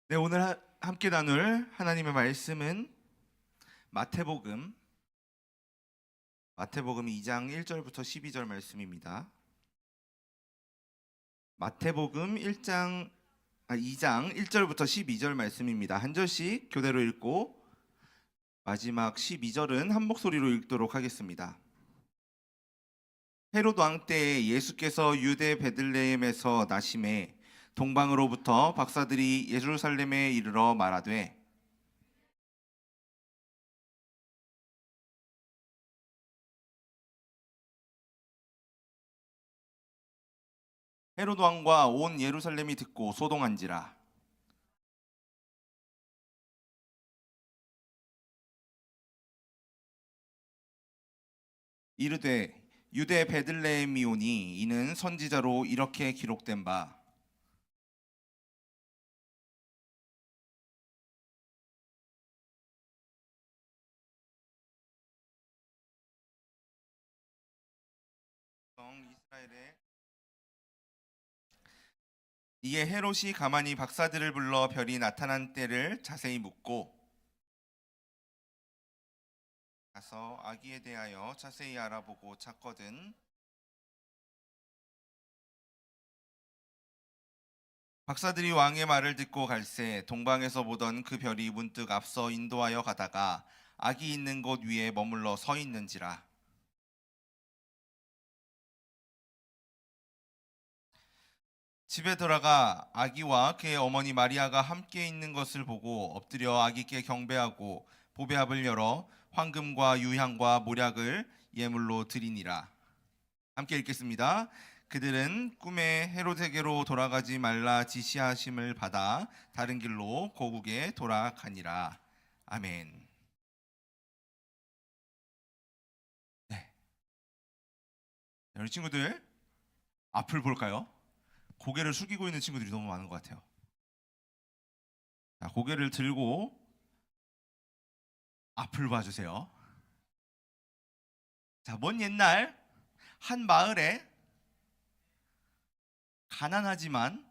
네, 오늘 함께 나눌 하나님의 말씀은 마태복음 2장 1절부터 12절 말씀입니다. 마태복음 2장 1절부터 12절 말씀입니다. 한 절씩 교대로 읽고 마지막 12절은 한 목소리로 읽도록 하겠습니다. 헤롯 왕 때에 예수께서 유대 베들레헴에서 나심에 동방으로부터 박사들이 예루살렘에 이르러 말하되 헤롯 왕과 온 예루살렘이 듣고 소동한지라. 이르되 유대 베들레헴이오니 이는 선지자로 이렇게 기록된 바 이스라엘에 이에 헤롯이 가만히 박사들을 불러 별이 나타난 때를 자세히 묻고 가서 아기에 대하여 자세히 알아보고 찾거든. 박사들이 왕의 말을 듣고 갈새 동방에서 보던 그 별이 문득 앞서 인도하여 가다가 아기 있는 곳 위에 머물러 서 있는지라. 집에 들어가 아기와 그의 어머니 마리아가 함께 있는 것을 보고 엎드려 아기께 경배하고 보배압을 열어 황금과 유향과 모략을 예물로 드리니라. 함께 읽겠습니다. 그들은 꿈에 헤롯에게로 돌아가지 말라 지시하심을 받아 다른 길로 고국에 돌아가니라. 아멘. 네, 우리 친구들 앞을 볼까요? 고개를 숙이고 있는 친구들이 너무 많은 것 같아요. 자, 고개를 들고 앞을 봐주세요. 자, 먼 옛날 한 마을에 가난하지만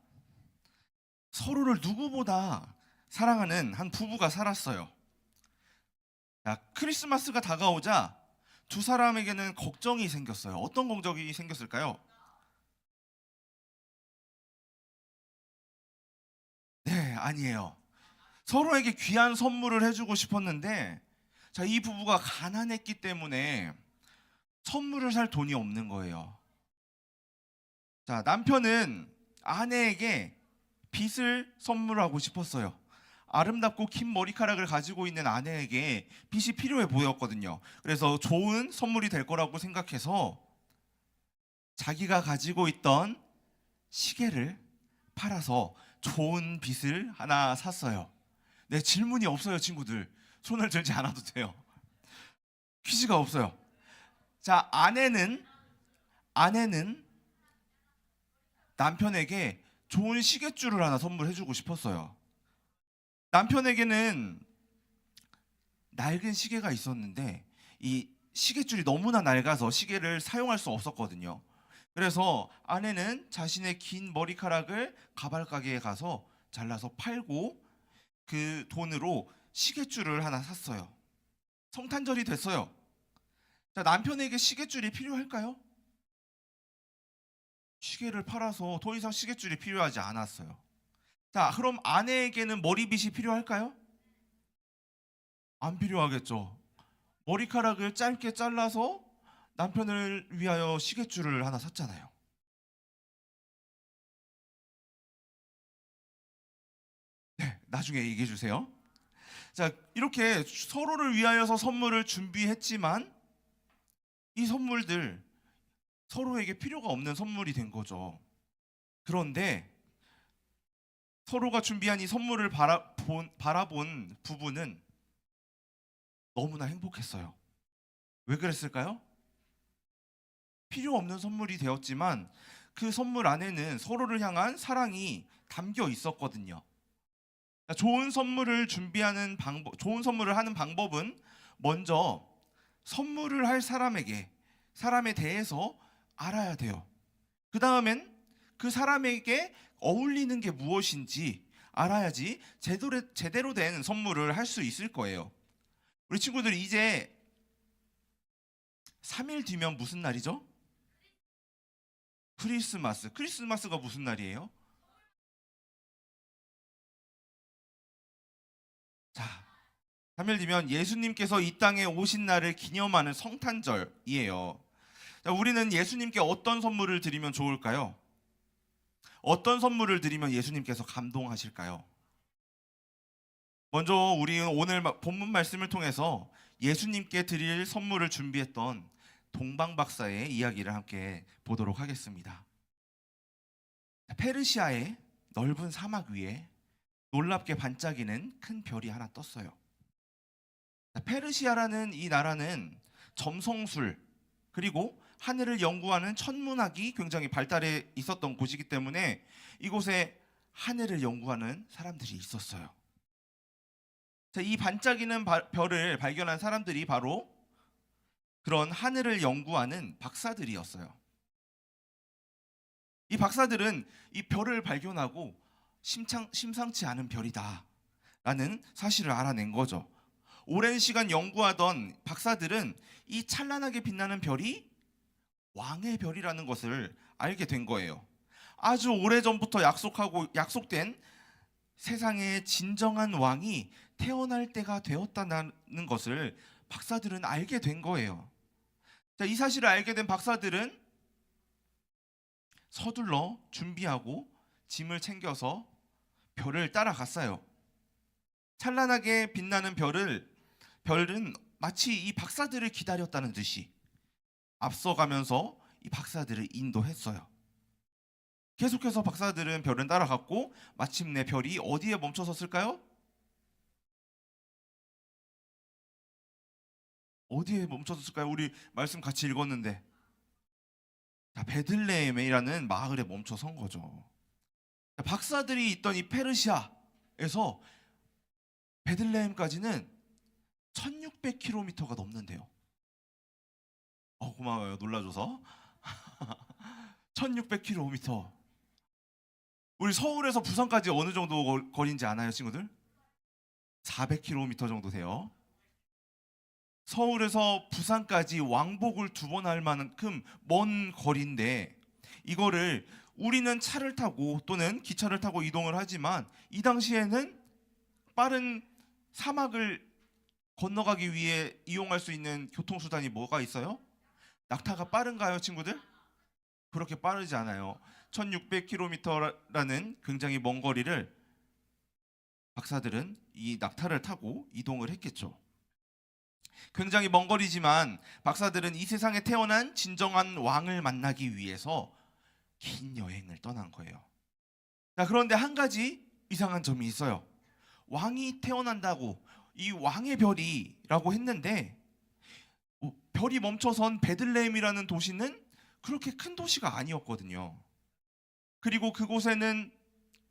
서로를 누구보다 사랑하는 한 부부가 살았어요. 자, 크리스마스가 다가오자 두 사람에게는 걱정이 생겼어요. 어떤 걱정이 생겼을까요? 네, 아니에요. 서로에게 귀한 선물을 해주고 싶었는데, 자, 이 부부가 가난했기 때문에 선물을 살 돈이 없는 거예요. 자, 남편은 아내에게 빗을 선물하고 싶었어요. 아름답고 긴 머리카락을 가지고 있는 아내에게 빗이 필요해 보였거든요. 그래서 좋은 선물이 될 거라고 생각해서 자기가 가지고 있던 시계를 팔아서 좋은 빗을 하나 샀어요. 네, 질문이 없어요, 친구들. 손을 들지 않아도 돼요. 퀴즈가 없어요. 자, 아내는 남편에게 좋은 시계줄을 하나 선물해주고 싶었어요. 남편에게는 낡은 시계가 있었는데 이 시계줄이 너무나 낡아서 시계를 사용할 수 없었거든요. 그래서 아내는 자신의 긴 머리카락을 가발 가게에 가서 잘라서 팔고 그 돈으로 시계줄을 하나 샀어요. 성탄절이 됐어요. 자, 남편에게 시계줄이 필요할까요? 시계를 팔아서 더 이상 시계줄이 필요하지 않았어요. 자, 그럼 아내에게는 머리빗이 필요할까요? 안 필요하겠죠. 머리카락을 짧게 잘라서 남편을 위하여 시계줄을 하나 샀잖아요. 네, 나중에 얘기해 주세요. 자, 이렇게 서로를 위하여서 선물을 준비했지만 이 선물들 서로에게 필요가 없는 선물이 된 거죠. 그런데 서로가 준비한 이 선물을 바라본 부부는 너무나 행복했어요. 왜 그랬을까요? 필요 없는 선물이 되었지만 그 선물 안에는 서로를 향한 사랑이 담겨 있었거든요. 좋은 선물을 준비하는 방법, 좋은 선물을 하는 방법은 먼저 선물을 할 사람에 대해서 알아야 돼요. 그 다음엔 그 사람에게 어울리는 게 무엇인지 알아야지 제대로 된 선물을 할 수 있을 거예요. 우리 친구들 이제 3일 뒤면 무슨 날이죠? 크리스마스. 크리스마스가 무슨 날이에요? 자, 3일 뒤면 예수님께서 이 땅에 오신 날을 기념하는 성탄절이에요. 자, 우리는 예수님께 어떤 선물을 드리면 좋을까요? 어떤 선물을 드리면 예수님께서 감동하실까요? 먼저 우리 오늘 본문 말씀을 통해서 예수님께 드릴 선물을 준비했던 동방 박사의 이야기를 함께 보도록 하겠습니다. 페르시아의 넓은 사막 위에 놀랍게 반짝이는 큰 별이 하나 떴어요. 페르시아라는 이 나라는 점성술 그리고 하늘을 연구하는 천문학이 굉장히 발달해 있었던 곳이기 때문에 이곳에 하늘을 연구하는 사람들이 있었어요. 자, 이 반짝이는 별을 발견한 사람들이 바로 그런 하늘을 연구하는 박사들이었어요. 이 박사들은 이 별을 발견하고 심상치 않은 별이다 라는 사실을 알아낸 거죠. 오랜 시간 연구하던 박사들은 이 찬란하게 빛나는 별이 왕의 별이라는 것을 알게 된 거예요. 아주 오래전부터 약속된 세상의 진정한 왕이 태어날 때가 되었다는 것을 박사들은 알게 된 거예요. 자, 이 사실을 알게 된 박사들은 서둘러 준비하고 짐을 챙겨서 별을 따라갔어요. 찬란하게 빛나는 별은 마치 이 박사들을 기다렸다는 듯이 앞서가면서 이 박사들을 인도했어요. 계속해서 박사들은 별을 따라갔고 마침내 별이 어디에 멈춰섰을까요? 어디에 멈춰섰을까요? 우리 말씀 같이 읽었는데 베들레헴이라는 마을에 멈춰선 거죠. 박사들이 있던 이 페르시아에서 베들레헴까지는 1600km가 넘는데요. 고마워요. 놀라줘서. 1600km. 우리 서울에서 부산까지 어느 정도 거리인지 아나요, 친구들? 400km 정도 돼요. 서울에서 부산까지 왕복을 2번 할 만큼 먼 거리인데 이거를 우리는 차를 타고 또는 기차를 타고 이동을 하지만 이 당시에는 빠른 사막을 건너가기 위해 이용할 수 있는 교통수단이 뭐가 있어요? 낙타가 빠른가요, 친구들? 그렇게 빠르지 않아요. 1600km라는 굉장히 먼 거리를 박사들은 이 낙타를 타고 이동을 했겠죠. 굉장히 먼 거리지만 박사들은 이 세상에 태어난 진정한 왕을 만나기 위해서 긴 여행을 떠난 거예요. 자, 그런데 한 가지 이상한 점이 있어요. 왕이 태어난다고 이 왕의 별이라고 했는데 별이 멈춰선 베들레헴이라는 도시는 그렇게 큰 도시가 아니었거든요. 그리고 그곳에는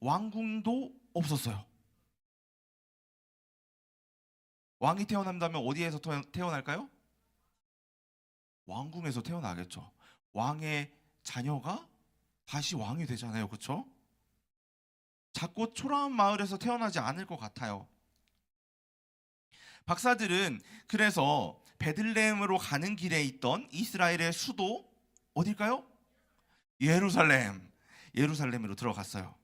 왕궁도 없었어요. 왕이 태어난다면 어디에서 태어날까요? 왕궁에서 태어나겠죠. 왕의 자녀가 다시 왕이 되잖아요. 그렇죠? 작고 초라한 마을에서 태어나지 않을 것 같아요. 박사들은 그래서 베들레헴으로 가는 길에 있던 이스라엘의 수도 어딜까요? 예루살렘으로 들어갔어요.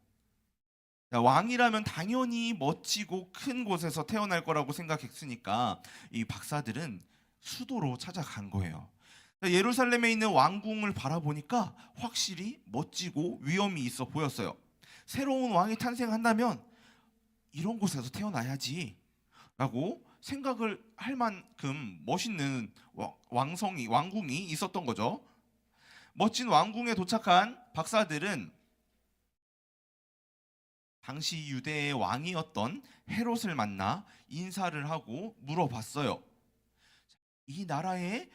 왕이라면 당연히 멋지고 큰 곳에서 태어날 거라고 생각했으니까 이 박사들은 수도로 찾아간 거예요. 예루살렘에 있는 왕궁을 바라보니까 확실히 멋지고 위엄이 있어 보였어요. 새로운 왕이 탄생한다면 이런 곳에서 태어나야지 라고 생각을 할 만큼 멋있는 왕궁이 있었던 거죠. 멋진 왕궁에 도착한 박사들은 당시 유대의 왕이었던 헤롯을 만나 인사를 하고 물어봤어요. 이 나라에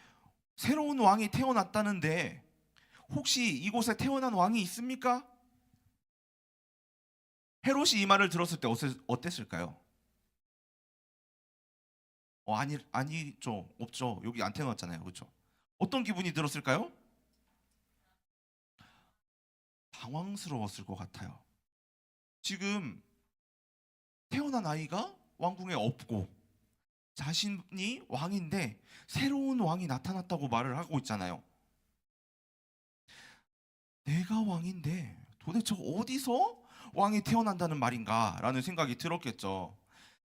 새로운 왕이 태어났다는데 혹시 이곳에 태어난 왕이 있습니까? 헤롯이 이 말을 들었을 때 어땠을까요? 아니죠. 없죠. 여기 안 태어났잖아요. 그렇죠? 어떤 기분이 들었을까요? 당황스러웠을 것 같아요. 지금 태어난 아이가 왕궁에 없고 자신이 왕인데 새로운 왕이 나타났다고 말을 하고 있잖아요. 내가 왕인데 도대체 어디서 왕이 태어난다는 말인가? 라는 생각이 들었겠죠.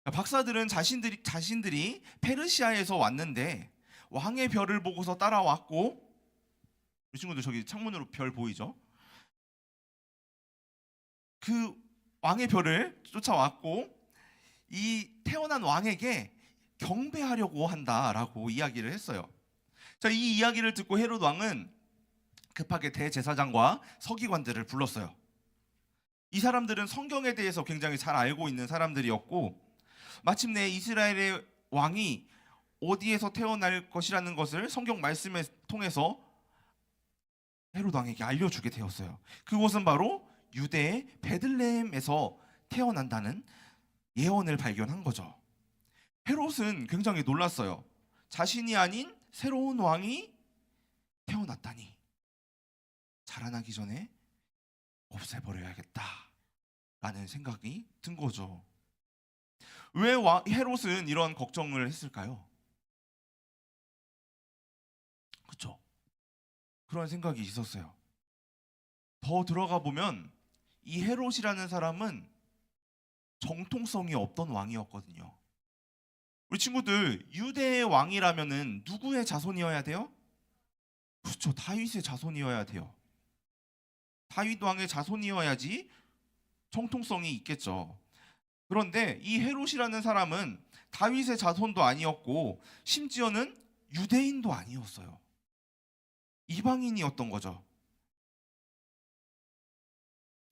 박사들은 자신들이 페르시아에서 왔는데 왕의 별을 보고서 따라왔고, 우리 친구들 저기 창문으로 별 보이죠? 그 왕의 별을 쫓아왔고 이 태어난 왕에게 경배하려고 한다라고 이야기를 했어요. 자, 이 이야기를 듣고 헤롯 왕은 급하게 대제사장과 서기관들을 불렀어요. 이 사람들은 성경에 대해서 굉장히 잘 알고 있는 사람들이었고 마침내 이스라엘의 왕이 어디에서 태어날 것이라는 것을 성경 말씀을 통해서 헤롯 왕에게 알려주게 되었어요. 그곳은 바로 유대의 베들레헴에서 태어난다는 예언을 발견한 거죠. 헤롯은 굉장히 놀랐어요. 자신이 아닌 새로운 왕이 태어났다니. 자라나기 전에 없애버려야겠다 라는 생각이 든 거죠. 왜 헤롯은 이런 걱정을 했을까요? 그렇죠? 그런 생각이 있었어요. 더 들어가 보면 이 헤롯이라는 사람은 정통성이 없던 왕이었거든요. 우리 친구들, 유대의 왕이라면은 누구의 자손이어야 돼요? 그렇죠. 다윗의 자손이어야 돼요. 다윗 왕의 자손이어야지 정통성이 있겠죠. 그런데 이 헤롯이라는 사람은 다윗의 자손도 아니었고 심지어는 유대인도 아니었어요. 이방인이었던 거죠.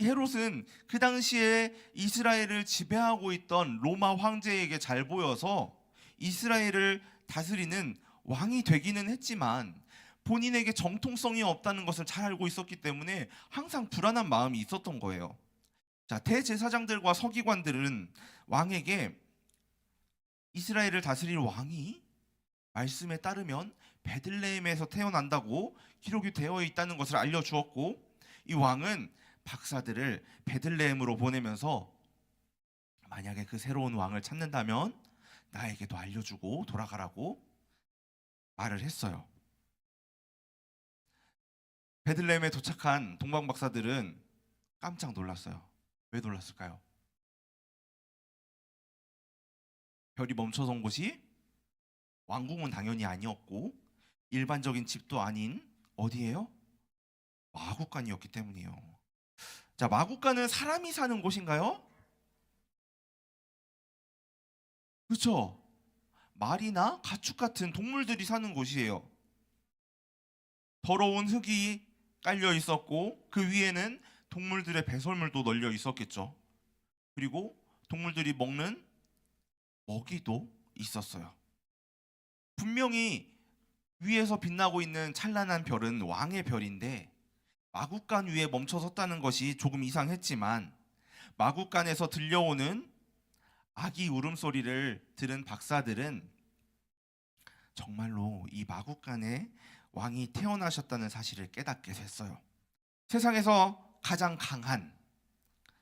헤롯은 그 당시에 이스라엘을 지배하고 있던 로마 황제에게 잘 보여서 이스라엘을 다스리는 왕이 되기는 했지만 본인에게 정통성이 없다는 것을 잘 알고 있었기 때문에 항상 불안한 마음이 있었던 거예요. 자, 대제사장들과 서기관들은 왕에게 이스라엘을 다스릴 왕이 말씀에 따르면 베들레헴에서 태어난다고 기록이 되어 있다는 것을 알려주었고 이 왕은 박사들을 베들레헴으로 보내면서 만약에 그 새로운 왕을 찾는다면 나에게도 알려주고 돌아가라고 말을 했어요. 베들레헴에 도착한 동방 박사들은 깜짝 놀랐어요. 왜 놀랐을까요? 별이 멈춰선 곳이 왕궁은 당연히 아니었고 일반적인 집도 아닌 어디예요? 마구간이었기 때문이에요. 자, 마구간은 사람이 사는 곳인가요? 그렇죠. 말이나 가축 같은 동물들이 사는 곳이에요. 더러운 흙이 깔려 있었고 그 위에는 동물들의 배설물도 널려 있었겠죠. 그리고 동물들이 먹는 먹이도 있었어요. 분명히 위에서 빛나고 있는 찬란한 별은 왕의 별인데 마구간 위에 멈춰 섰다는 것이 조금 이상했지만 마구간에서 들려오는 아기 울음소리를 들은 박사들은 정말로 이 마구간에 왕이 태어나셨다는 사실을 깨닫게 됐어요. 세상에서 가장 강한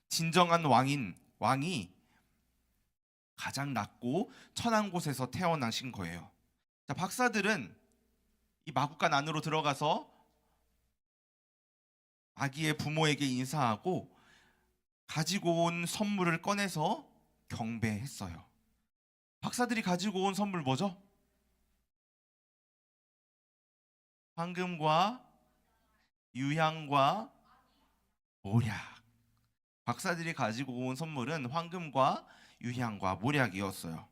진정한 왕이 가장 낮고 천한 곳에서 태어나신 거예요. 자, 박사들은 이 마구간 안으로 들어가서 아기의 부모에게 인사하고 가지고 온 선물을 꺼내서 경배했어요. 박사들이 가지고 온 선물 뭐죠? 황금과 유향과 모략. 박사들이 가지고 온 선물은 황금과 유향과 모략이었어요.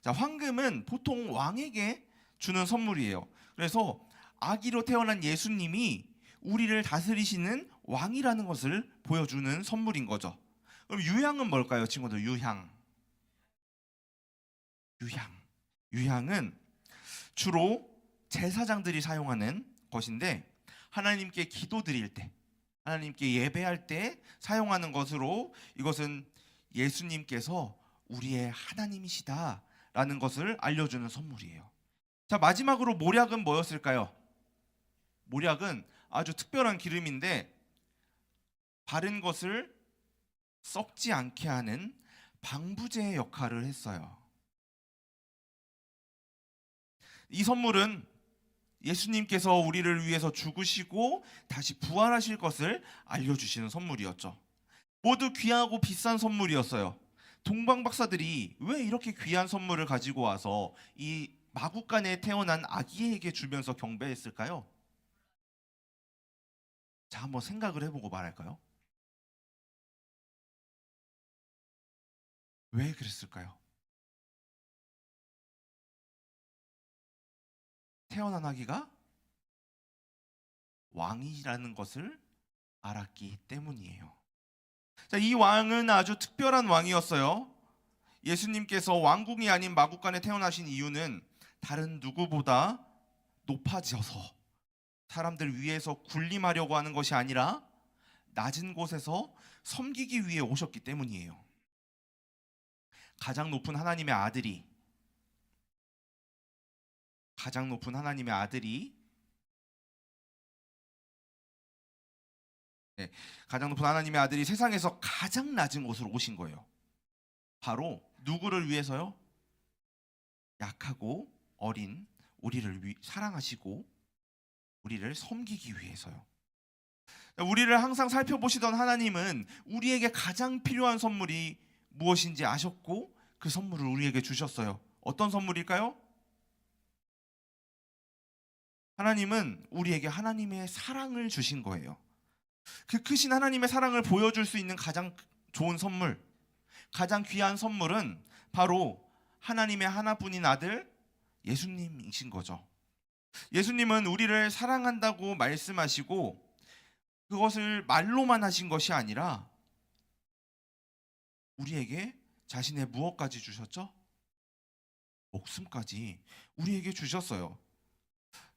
자, 황금은 보통 왕에게 주는 선물이에요. 그래서 아기로 태어난 예수님이 우리를 다스리시는 왕이라는 것을 보여주는 선물인 거죠. 그럼 유향은 뭘까요, 친구들? 유향은 주로 제사장들이 사용하는 것인데 하나님께 기도드릴 때, 하나님께 예배할 때 사용하는 것으로 이것은 예수님께서 우리의 하나님이시다라는 것을 알려주는 선물이에요. 자, 마지막으로 모략은 뭐였을까요? 모략은 아주 특별한 기름인데 바른 것을 썩지 않게 하는 방부제의 역할을 했어요. 이 선물은 예수님께서 우리를 위해서 죽으시고 다시 부활하실 것을 알려주시는 선물이었죠. 모두 귀하고 비싼 선물이었어요. 동방 박사들이 왜 이렇게 귀한 선물을 가지고 와서 이 마구간에 태어난 아기에게 주면서 경배했을까요? 자, 한번 생각을 해보고 말할까요? 왜 그랬을까요? 태어난 아기가 왕이라는 것을 알았기 때문이에요. 자, 이 왕은 아주 특별한 왕이었어요. 예수님께서 왕궁이 아닌 마구간에 태어나신 이유는 다른 누구보다 높아져서 사람들 위에서 군림하려고 하는 것이 아니라 낮은 곳에서 섬기기 위해 오셨기 때문이에요. 가장 높은 하나님의 아들이 가장 높은 하나님의 아들이 세상에서 가장 낮은 곳으로 오신 거예요. 바로 누구를 위해서요? 약하고 어린 우리를 사랑하시고 우리를 섬기기 위해서요. 우리를 항상 살펴보시던 하나님은 우리에게 가장 필요한 선물이 무엇인지 아셨고 그 선물을 우리에게 주셨어요. 어떤 선물일까요? 하나님은 우리에게 하나님의 사랑을 주신 거예요. 그 크신 하나님의 사랑을 보여줄 수 있는 가장 좋은 선물, 가장 귀한 선물은 바로 하나님의 하나뿐인 아들 예수님이신 거죠. 예수님은 우리를 사랑한다고 말씀하시고 그것을 말로만 하신 것이 아니라 우리에게 자신의 무엇까지 주셨죠? 목숨까지 우리에게 주셨어요.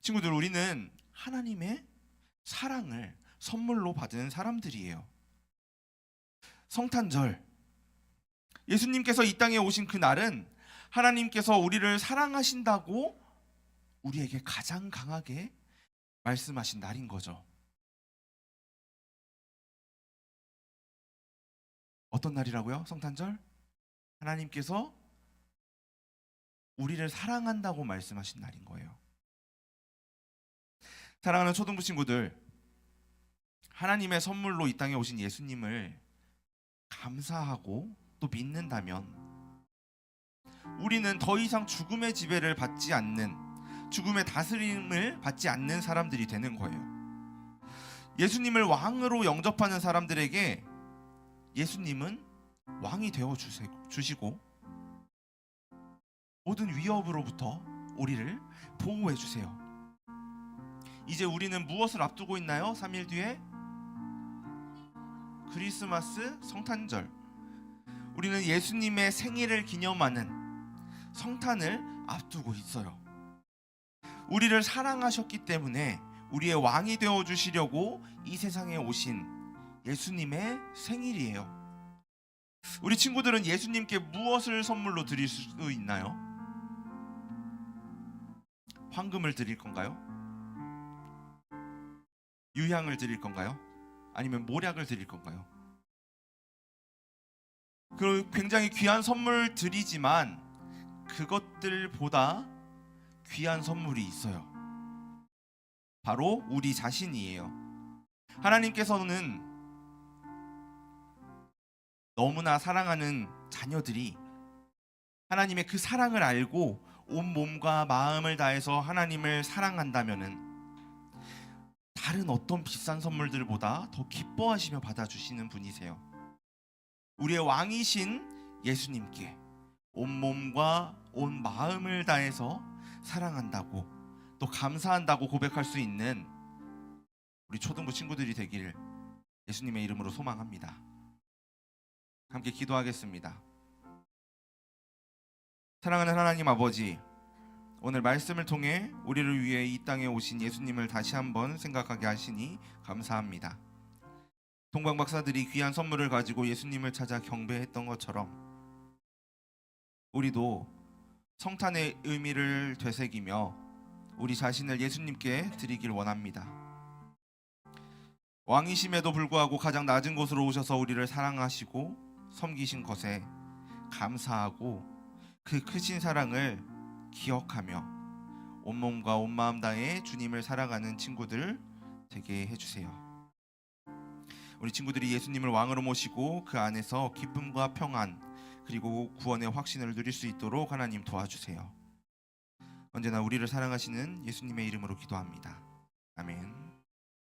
친구들, 우리는 하나님의 사랑을 선물로 받은 사람들이에요. 성탄절, 예수님께서 이 땅에 오신 그날은 하나님께서 우리를 사랑하신다고 우리에게 가장 강하게 말씀하신 날인 거죠. 어떤 날이라고요? 성탄절? 하나님께서 우리를 사랑한다고 말씀하신 날인 거예요. 사랑하는 초등부 친구들, 하나님의 선물로 이 땅에 오신 예수님을 감사하고 또 믿는다면 우리는 더 이상 죽음의 지배를 받지 않는, 죽음의 다스림을 받지 않는 사람들이 되는 거예요. 예수님을 왕으로 영접하는 사람들에게 예수님은 왕이 되어 주시고 모든 위협으로부터 우리를 보호해 주세요. 이제 우리는 무엇을 앞두고 있나요? 3일 뒤에 크리스마스 성탄절. 우리는 예수님의 생일을 기념하는 성탄을 앞두고 있어요. 우리를 사랑하셨기 때문에 우리의 왕이 되어 주시려고 이 세상에 오신 예수님의 생일이에요. 우리 친구들은 예수님께 무엇을 선물로 드릴 수 있나요? 황금을 드릴 건가요? 유향을 드릴 건가요? 아니면 모략을 드릴 건가요? 그 굉장히 귀한 선물 드리지만 그것들보다 귀한 선물이 있어요. 바로 우리 자신이에요. 하나님께서는 너무나 사랑하는 자녀들이 하나님의 그 사랑을 알고 온 몸과 마음을 다해서 하나님을 사랑한다면은 다른 어떤 비싼 선물들보다 더 기뻐하시며 받아주시는 분이세요. 우리의 왕이신 예수님께 온 몸과 온 마음을 다해서 사랑한다고 또 감사한다고 고백할 수 있는 우리 초등부 친구들이 되기를 예수님의 이름으로 소망합니다. 함께 기도하겠습니다. 사랑하는 하나님 아버지, 오늘 말씀을 통해 우리를 위해 이 땅에 오신 예수님을 다시 한번 생각하게 하시니 감사합니다. 동방 박사들이 귀한 선물을 가지고 예수님을 찾아 경배했던 것처럼 우리도 성탄의 의미를 되새기며 우리 자신을 예수님께 드리길 원합니다. 왕이심에도 불구하고 가장 낮은 곳으로 오셔서 우리를 사랑하시고 섬기신 것에 감사하고 그 크신 사랑을 기억하며 온몸과 온 마음 다해 주님을 사랑하는 친구들 되게 해주세요. 우리 친구들이 예수님을 왕으로 모시고 그 안에서 기쁨과 평안 그리고 구원의 확신을 누릴 수 있도록 하나님 도와주세요. 언제나 우리를 사랑하시는 예수님의 이름으로 기도합니다. 아멘.